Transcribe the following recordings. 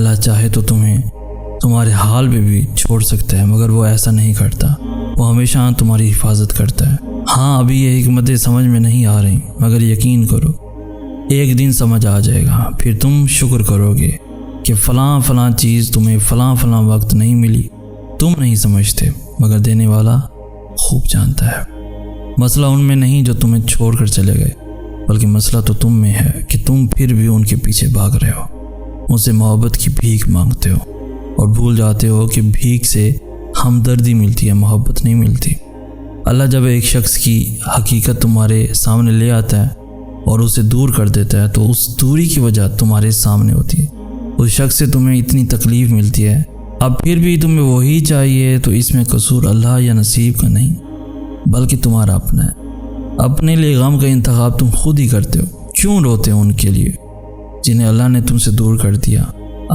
اللہ چاہے تو تمہیں تمہارے حال پہ بھی چھوڑ سکتا ہے، مگر وہ ایسا نہیں کرتا۔ وہ ہمیشہ تمہاری حفاظت کرتا ہے۔ ہاں ابھی یہ حکمتیں سمجھ میں نہیں آ رہی، مگر یقین کرو ایک دن سمجھ آ جائے گا۔ پھر تم شکر کرو گے کہ فلاں چیز تمہیں فلاں وقت نہیں ملی۔ تم نہیں سمجھتے، مگر دینے والا خوب جانتا ہے۔ مسئلہ ان میں نہیں جو تمہیں چھوڑ کر چلے گئے، بلکہ مسئلہ تو تم میں ہے کہ تم پھر بھی ان کے پیچھے بھاگ رہے ہو، ان سے محبت کی بھیک مانگتے ہو اور بھول جاتے ہو کہ بھیک سے ہمدردی ملتی ہے، محبت نہیں ملتی۔ اللہ جب ایک شخص کی حقیقت تمہارے سامنے لے آتا ہے اور اسے دور کر دیتا ہے تو اس دوری کی وجہ تمہارے سامنے ہوتی ہے۔ اس شخص سے تمہیں اتنی تکلیف ملتی ہے، اب پھر بھی تمہیں وہی چاہیے، تو اس میں قصور اللہ یا نصیب کا نہیں بلکہ تمہارا اپنا ہے۔ اپنے لیے غم کا انتخاب تم خود ہی کرتے ہو۔ کیوں روتے ہو ان کے لیے جنہیں اللہ نے تم سے دور کر دیا؟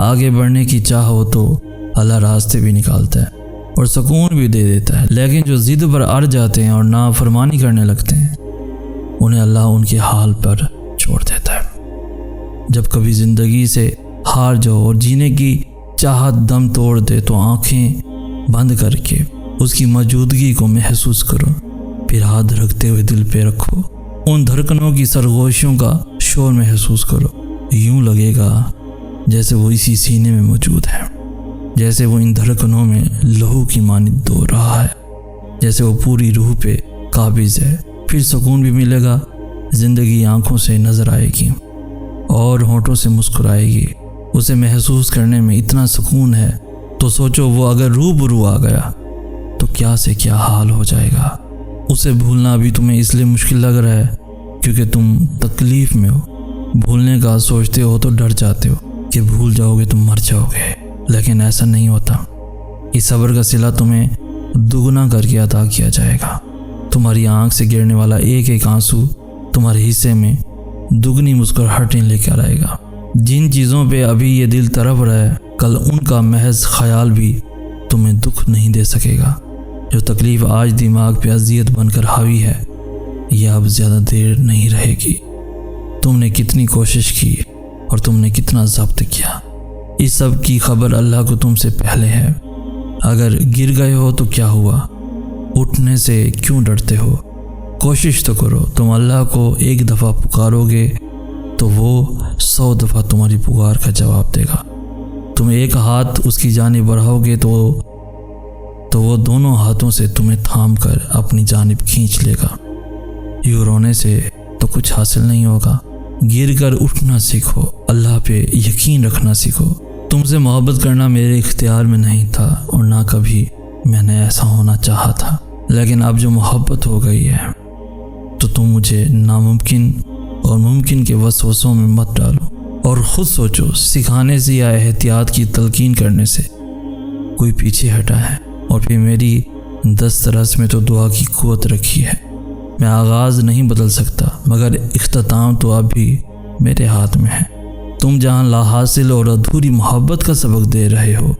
آگے بڑھنے کی چاہ ہو تو اللہ راستے بھی نکالتا ہے اور سکون بھی دے دیتا ہے، لیکن جو ضد پر اڑ جاتے ہیں اور نافرمانی کرنے لگتے ہیں انہیں اللہ ان کے حال پر چھوڑ دیتا ہے۔ جب کبھی زندگی سے ہار جاؤ اور جینے کی چاہت دم توڑ دے تو آنکھیں بند کر کے اس کی موجودگی کو محسوس کرو، پھر ہاتھ رکھتے ہوئے دل پہ رکھو، ان دھڑکنوں کی سرگوشیوں کا شور محسوس کرو۔ یوں لگے گا جیسے وہ اسی سینے میں موجود ہے، جیسے وہ ان دھڑکنوں میں لہو کی مانند دو رہا ہے، جیسے وہ پوری روح پہ قابض ہے۔ پھر سکون بھی ملے گا، زندگی آنکھوں سے نظر آئے گی اور ہونٹوں سے مسکرائے گی۔ اسے محسوس کرنے میں اتنا سکون ہے تو سوچو وہ اگر روبرو آ گیا تو کیا سے کیا حال ہو جائے گا۔ اسے بھولنا بھی تمہیں اس لیے مشکل لگ رہا ہے کیونکہ تم تکلیف میں ہو۔ بھولنے کا سوچتے ہو تو ڈر جاتے ہو کہ بھول جاؤ گے تو مر جاؤ گے، لیکن ایسا نہیں ہوتا۔ اس صبر کا صلہ تمہیں دگنا کر کے عطا کیا جائے گا۔ تمہاری آنکھ سے گرنے والا ایک ایک آنسو تمہارے حصے میں دگنی مسکراہٹیں لے کر آئے گا۔ جن چیزوں پہ ابھی یہ دل تڑپ رہا ہے، کل ان کا محض خیال بھی تمہیں دکھ نہیں دے سکے گا۔ جو تکلیف آج دماغ پہ اذیت بن کر حاوی ہے، یہ اب زیادہ دیر نہیں رہے گی۔ تم نے کتنی کوشش کی اور تم نے کتنا ضبط کیا، اس سب کی خبر اللہ کو تم سے پہلے ہے۔ اگر گر گئے ہو تو کیا ہوا؟ اٹھنے سے کیوں ڈرتے ہو؟ کوشش تو کرو۔ تم اللہ کو ایک دفعہ پکارو گے تو وہ 100 دفعہ تمہاری پکار کا جواب دے گا۔ تم ایک ہاتھ اس کی جانب بڑھاؤ گے تو وہ دونوں ہاتھوں سے تمہیں تھام کر اپنی جانب کھینچ لے گا۔ یوں رونے سے تو کچھ حاصل نہیں ہوگا۔ گر کر اٹھنا سیکھو، اللہ پہ یقین رکھنا سیکھو۔ تم سے محبت کرنا میرے اختیار میں نہیں تھا اور نہ کبھی میں نے ایسا ہونا چاہا تھا، لیکن اب جو محبت ہو گئی ہے تو تم مجھے ناممکن اور ممکن کے وسوسوں میں مت ڈالو، اور خود سوچو سکھانے سے یا احتیاط کی تلقین کرنے سے کوئی پیچھے ہٹا ہے؟ اور پھر میری دسترس میں تو دعا کی قوت رکھی ہے۔ میں آغاز نہیں بدل سکتا، مگر اختتام تو اب بھی میرے ہاتھ میں ہے۔ تم جہاں لا حاصل اور ادھوری محبت کا سبق دے رہے ہو،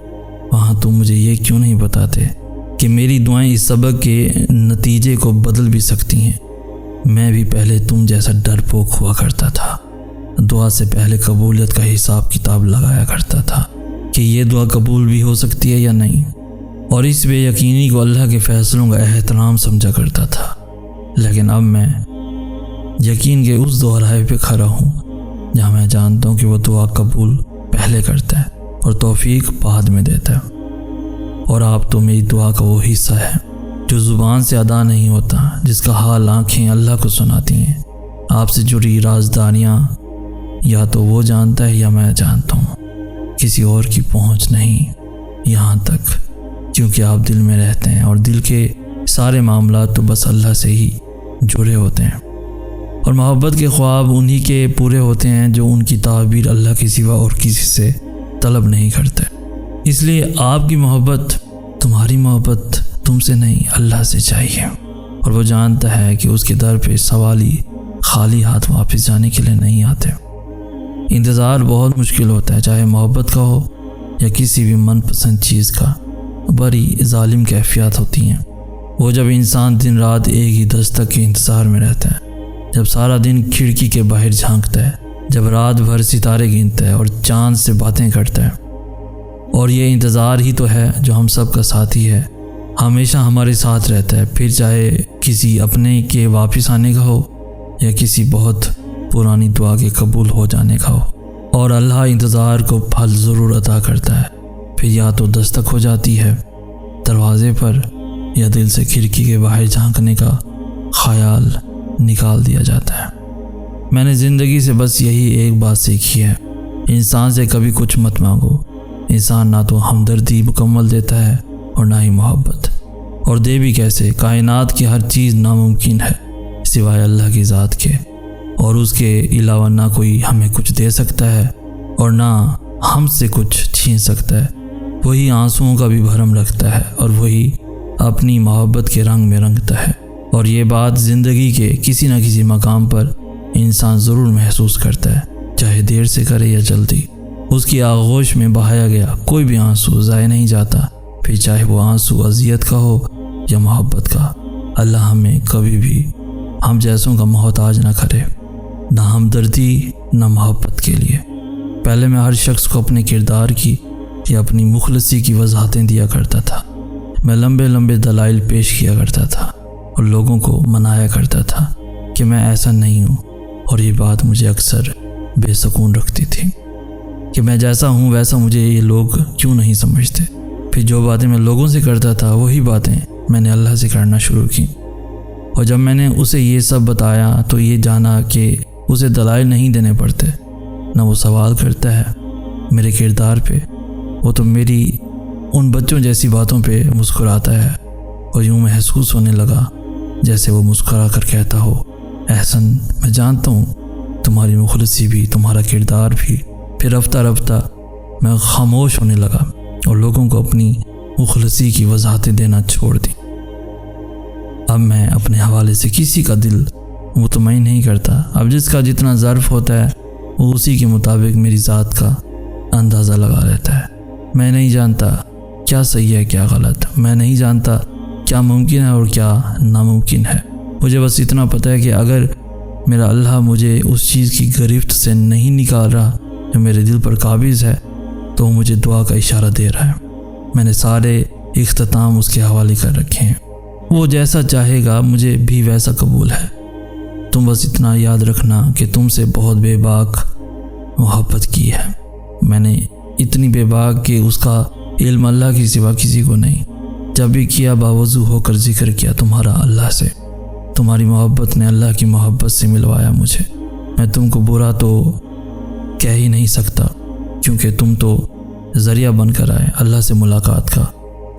وہاں تم مجھے یہ کیوں نہیں بتاتے کہ میری دعائیں اس سبق کے نتیجے کو بدل بھی سکتی ہیں؟ میں بھی پہلے تم جیسا ڈرپوک ہوا کرتا تھا، دعا سے پہلے قبولیت کا حساب کتاب لگایا کرتا تھا کہ یہ دعا قبول بھی ہو سکتی ہے یا نہیں، اور اس بے یقینی کو اللہ کے فیصلوں کا احترام سمجھا کرتا تھا۔ لیکن اب میں یقین کے اس دوراہے پہ کھڑا ہوں جہاں میں جانتا ہوں کہ وہ دعا قبول پہلے کرتا ہے اور توفیق بعد میں دیتا ہے۔ اور آپ تو میری دعا کا وہ حصہ ہے جو زبان سے ادا نہیں ہوتا، جس کا حال آنکھیں اللہ کو سناتی ہیں۔ آپ سے جڑی رازداریاں یا تو وہ جانتا ہے یا میں جانتا ہوں، کسی اور کی پہنچ نہیں یہاں تک، کیونکہ آپ دل میں رہتے ہیں اور دل کے سارے معاملات تو بس اللہ سے ہی جڑے ہوتے ہیں، اور محبت کے خواب انہی کے پورے ہوتے ہیں جو ان کی تعبیر اللہ کے سوا اور کسی سے طلب نہیں کرتے۔ اس لیے آپ کی محبت، تمہاری محبت تم سے نہیں اللہ سے چاہیے، اور وہ جانتا ہے کہ اس کے در پہ سوالی خالی ہاتھ واپس جانے کے لیے نہیں آتے۔ انتظار بہت مشکل ہوتا ہے، چاہے محبت کا ہو یا کسی بھی من پسند چیز کا۔ بڑی ظالم کیفیات ہوتی ہیں وہ جب انسان دن رات ایک ہی دستک کے انتظار میں رہتا ہے، جب سارا دن کھڑکی کے باہر جھانکتا ہے، جب رات بھر ستارے گنتا ہے اور چاند سے باتیں کرتا ہے، اور یہ انتظار ہی تو ہے جو ہم سب کا ساتھی ہے، ہمیشہ ہمارے ساتھ رہتا ہے، پھر چاہے کسی اپنے کے واپس آنے کا ہو یا کسی بہت پرانی دعا کے قبول ہو جانے کا ہو۔ اور اللہ انتظار کو پھل ضرور عطا کرتا ہے، پھر یا تو دستک ہو جاتی ہے دروازے پر یا دل سے کھڑکی کے باہر جھانکنے کا خیال نکال دیا جاتا ہے۔ میں نے زندگی سے بس یہی ایک بات سیکھی ہے، انسان سے کبھی کچھ مت مانگو۔ انسان نہ تو ہمدردی مکمل دیتا ہے اور نہ ہی محبت، اور دے بھی کیسے؟ کائنات کی ہر چیز ناممکن ہے سوائے اللہ کی ذات کے، اور اس کے علاوہ نہ کوئی ہمیں کچھ دے سکتا ہے اور نہ ہم سے کچھ چھین سکتا ہے۔ وہی آنسوؤں کا بھی بھرم رکھتا ہے اور وہی اپنی محبت کے رنگ میں رنگتا ہے، اور یہ بات زندگی کے کسی نہ کسی مقام پر انسان ضرور محسوس کرتا ہے، چاہے دیر سے کرے یا جلدی۔ اس کی آغوش میں بہایا گیا کوئی بھی آنسو ضائع نہیں جاتا، پھر چاہے وہ آنسو اذیت کا ہو یا محبت کا۔ اللہ ہمیں کبھی بھی ہم جیسوں کا محتاج نہ کرے، نہ ہمدردی نہ محبت کے لیے۔ پہلے میں ہر شخص کو اپنے کردار کی یا اپنی مخلصی کی وضاحتیں دیا کرتا تھا، میں لمبے لمبے دلائل پیش کیا کرتا تھا اور لوگوں کو منایا کرتا تھا کہ میں ایسا نہیں ہوں، اور یہ بات مجھے اکثر بے سکون رکھتی تھی کہ میں جیسا ہوں ویسا مجھے یہ لوگ کیوں نہیں سمجھتے۔ پھر جو باتیں میں لوگوں سے کرتا تھا وہی باتیں میں نے اللہ سے کرنا شروع کی، اور جب میں نے اسے یہ سب بتایا تو یہ جانا کہ اسے دلائل نہیں دینے پڑتے، نہ وہ سوال کرتا ہے میرے کردار پہ، وہ تو میری ان بچوں جیسی باتوں پہ مسکراتا ہے، اور یوں محسوس ہونے لگا جیسے وہ مسکرا کر کہتا ہو، احسن میں جانتا ہوں تمہاری مخلصی بھی تمہارا کردار بھی۔ پھر رفتہ رفتہ میں خاموش ہونے لگا اور لوگوں کو اپنی مخلصی کی وضاحتیں دینا چھوڑ دی۔ اب میں اپنے حوالے سے کسی کا دل مطمئن نہیں کرتا، اب جس کا جتنا ظرف ہوتا ہے وہ اسی کے مطابق میری ذات کا اندازہ لگا لیتا ہے۔ میں نہیں جانتا کیا صحیح ہے کیا غلط، میں نہیں جانتا کیا ممکن ہے اور کیا ناممکن ہے۔ مجھے بس اتنا پتہ ہے کہ اگر میرا اللہ مجھے اس چیز کی گرفت سے نہیں نکال رہا جو میرے دل پر قابض ہے تو وہ مجھے دعا کا اشارہ دے رہا ہے۔ میں نے سارے اختتام اس کے حوالے کر رکھے ہیں، وہ جیسا چاہے گا مجھے بھی ویسا قبول ہے۔ تم بس اتنا یاد رکھنا کہ تم سے بہت بے باک محبت کی ہے، میں نے اتنی بے باک کہ اس کا علم اللہ کے سوا کسی کو نہیں۔ جب بھی کیا باوضو ہو کر ذکر کیا تمہارا اللہ سے، تمہاری محبت نے اللہ کی محبت سے ملوایا مجھے۔ میں تم کو برا تو کہہ ہی نہیں سکتا کیونکہ تم تو ذریعہ بن کر آئے اللہ سے ملاقات کا۔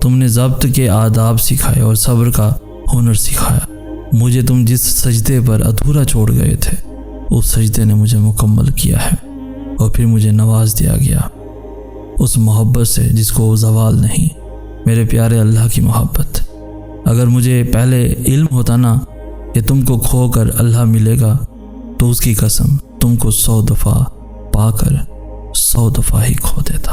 تم نے ضبط کے آداب سکھائے اور صبر کا ہنر سکھایا۔ مجھے تم جس سجدے پر ادھورا چھوڑ گئے تھے اس سجدے نے مجھے مکمل کیا ہے، اور پھر مجھے نواز دیا گیا اس محبت سے جس کو زوال نہیں، میرے پیارے اللہ کی محبت۔ اگر مجھے پہلے علم ہوتا نا کہ تم کو کھو کر اللہ ملے گا تو اس کی قسم تم کو 100 دفعہ پا کر 100 دفعہ ہی کھو دیتا۔